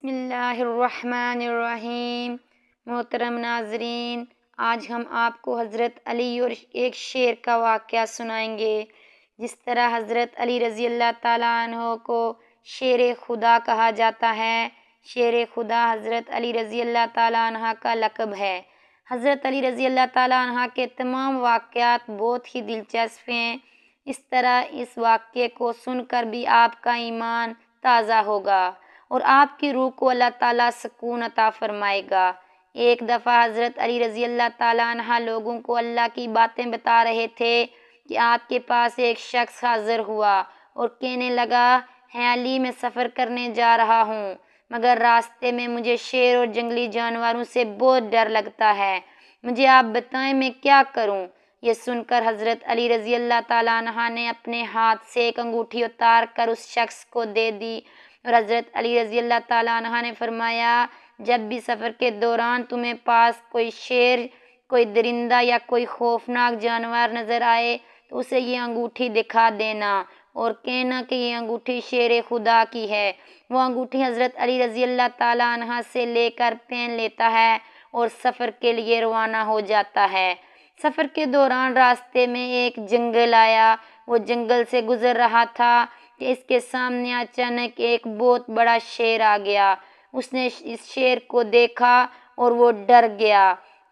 بسم اللہ الرحمن الرحیم۔ محترم ناظرین، آج ہم آپ کو حضرت علی اور ایک شیر کا واقعہ سنائیں گے۔ جس طرح حضرت علی رضی اللہ تعالیٰ عنہ کو شیر خدا کہا جاتا ہے، شیر خدا حضرت علی رضی اللہ تعالیٰ عنہ کا لقب ہے۔ حضرت علی رضی اللہ تعالیٰ عنہ کے تمام واقعات بہت ہی دلچسپ ہیں۔ اس طرح اس واقعے کو سن کر بھی آپ کا ایمان تازہ ہوگا اور آپ کی روح کو اللہ تعالیٰ سکون عطا فرمائے گا۔ ایک دفعہ حضرت علی رضی اللہ تعالیٰ عنہ لوگوں کو اللہ کی باتیں بتا رہے تھے کہ آپ کے پاس ایک شخص حاضر ہوا اور کہنے لگا، ہے علی، میں سفر کرنے جا رہا ہوں، مگر راستے میں مجھے شیر اور جنگلی جانوروں سے بہت ڈر لگتا ہے، مجھے آپ بتائیں میں کیا کروں؟ یہ سن کر حضرت علی رضی اللہ تعالیٰ عنہ نے اپنے ہاتھ سے ایک انگوٹھی اتار کر اس شخص کو دے دی اور حضرت علی رضی اللہ تعالیٰ عنہ نے فرمایا، جب بھی سفر کے دوران تمہیں پاس کوئی شیر، کوئی درندہ یا کوئی خوفناک جانور نظر آئے تو اسے یہ انگوٹھی دکھا دینا اور کہنا کہ یہ انگوٹھی شیر خدا کی ہے۔ وہ انگوٹھی حضرت علی رضی اللہ تعالیٰ عنہ سے لے کر پہن لیتا ہے اور سفر کے لیے روانہ ہو جاتا ہے۔ سفر کے دوران راستے میں ایک جنگل آیا۔ وہ جنگل سے گزر رہا تھا کہ اس کے سامنے اچانک ایک بہت بڑا شیر آ گیا۔ اس نے اس شیر کو دیکھا اور وہ ڈر گیا۔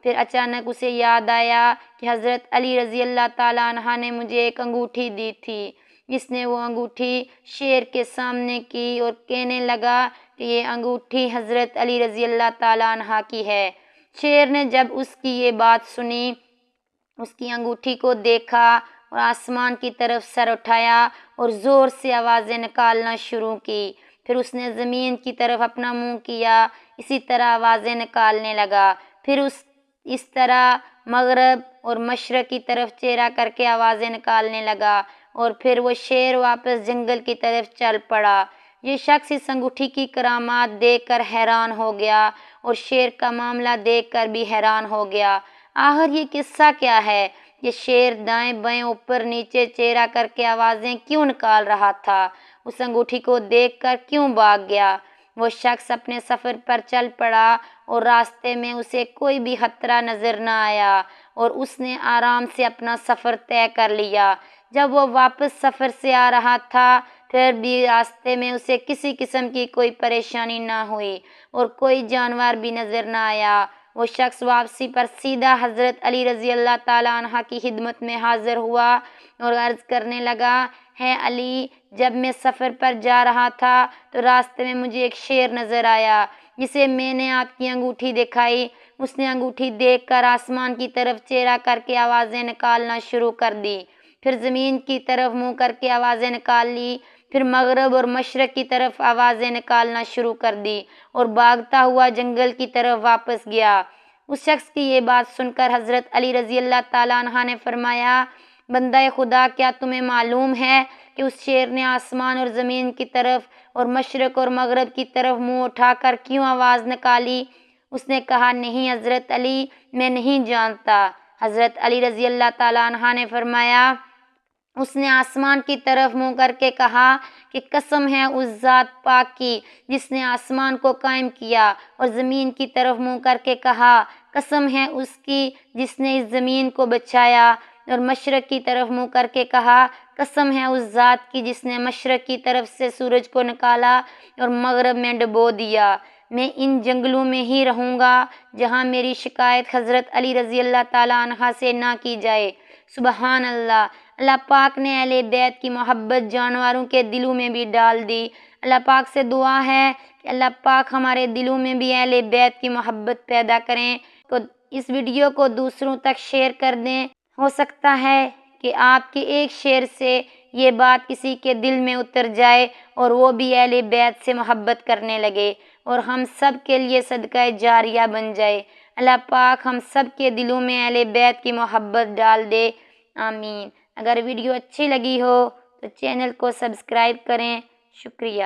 پھر اچانک اسے یاد آیا کہ حضرت علی رضی اللہ تعالیٰ عنہ نے مجھے ایک انگوٹھی دی تھی۔ اس نے وہ انگوٹھی شیر کے سامنے کی اور کہنے لگا کہ یہ انگوٹھی حضرت علی رضی اللہ تعالیٰ عنہ کی ہے۔ شیر نے جب اس کی یہ بات سنی، اس کی انگوٹھی کو دیکھا اور آسمان کی طرف سر اٹھایا اور زور سے آوازیں نکالنا شروع کی۔ پھر اس نے زمین کی طرف اپنا منہ کیا، اسی طرح آوازیں نکالنے لگا۔ پھر اس طرح مغرب اور مشرق کی طرف چہرہ کر کے آوازیں نکالنے لگا اور پھر وہ شیر واپس جنگل کی طرف چل پڑا۔ یہ شخص اس انگوٹھی کی کرامات دیکھ کر حیران ہو گیا اور شیر کا معاملہ دیکھ کر بھی حیران ہو گیا۔ آخر یہ قصہ کیا ہے؟ یہ شیر دائیں بائیں اوپر نیچے چہرہ کر کے آوازیں کیوں نکال رہا تھا؟ اس انگوٹھی کو دیکھ کر کیوں بھاگ گیا؟ وہ شخص اپنے سفر پر چل پڑا اور راستے میں اسے کوئی بھی خطرہ نظر نہ آیا اور اس نے آرام سے اپنا سفر طے کر لیا۔ جب وہ واپس سفر سے آ رہا تھا پھر بھی راستے میں اسے کسی قسم کی کوئی پریشانی نہ ہوئی اور کوئی جانور بھی نظر نہ آیا۔ وہ شخص واپسی پر سیدھا حضرت علی رضی اللہ تعالیٰ عنہ کی خدمت میں حاضر ہوا اور عرض کرنے لگا، ہے علی، جب میں سفر پر جا رہا تھا تو راستے میں مجھے ایک شیر نظر آیا جسے میں نے آپ کی انگوٹھی دکھائی۔ اس نے انگوٹھی دیکھ کر آسمان کی طرف چہرہ کر کے آوازیں نکالنا شروع کر دی، پھر زمین کی طرف منہ کر کے آوازیں نکال لی، پھر مغرب اور مشرق کی طرف آوازیں نکالنا شروع کر دی اور بھاگتا ہوا جنگل کی طرف واپس گیا۔ اس شخص کی یہ بات سن کر حضرت علی رضی اللہ تعالیٰ عنہ نے فرمایا، بندہ خدا، کیا تمہیں معلوم ہے کہ اس شیر نے آسمان اور زمین کی طرف اور مشرق اور مغرب کی طرف منہ اٹھا کر کیوں آواز نکالی؟ اس نے کہا، نہیں حضرت علی، میں نہیں جانتا۔ حضرت علی رضی اللہ تعالیٰ عنہ نے فرمایا، اس نے آسمان کی طرف منہ کر کے کہا کہ قسم ہے اس ذات پاک کی جس نے آسمان کو قائم کیا، اور زمین کی طرف منہ کر کے کہا، قسم ہے اس کی جس نے اس زمین کو بچایا، اور مشرق کی طرف منہ کر کے کہا، قسم ہے اس ذات کی جس نے مشرق کی طرف سے سورج کو نکالا اور مغرب میں ڈبو دیا۔ میں ان جنگلوں میں ہی رہوں گا جہاں میری شکایت حضرت علی رضی اللہ تعالیٰ عنہ سے نہ کی جائے۔ سبحان اللہ! اللہ پاک نے اہل بیت کی محبت جانوروں کے دلوں میں بھی ڈال دی۔ اللہ پاک سے دعا ہے کہ اللہ پاک ہمارے دلوں میں بھی اہل بیت کی محبت پیدا کریں۔ تو اس ویڈیو کو دوسروں تک شیئر کر دیں، ہو سکتا ہے کہ آپ کے ایک شیئر سے یہ بات کسی کے دل میں اتر جائے اور وہ بھی اہل بیت سے محبت کرنے لگے اور ہم سب کے لیے صدقہ جاریہ بن جائے۔ اللہ پاک ہم سب کے دلوں میں اہل بیت کی محبت ڈال دے، آمین۔ اگر ویڈیو اچھی لگی ہو تو چینل کو سبسکرائب کریں۔ شکریہ۔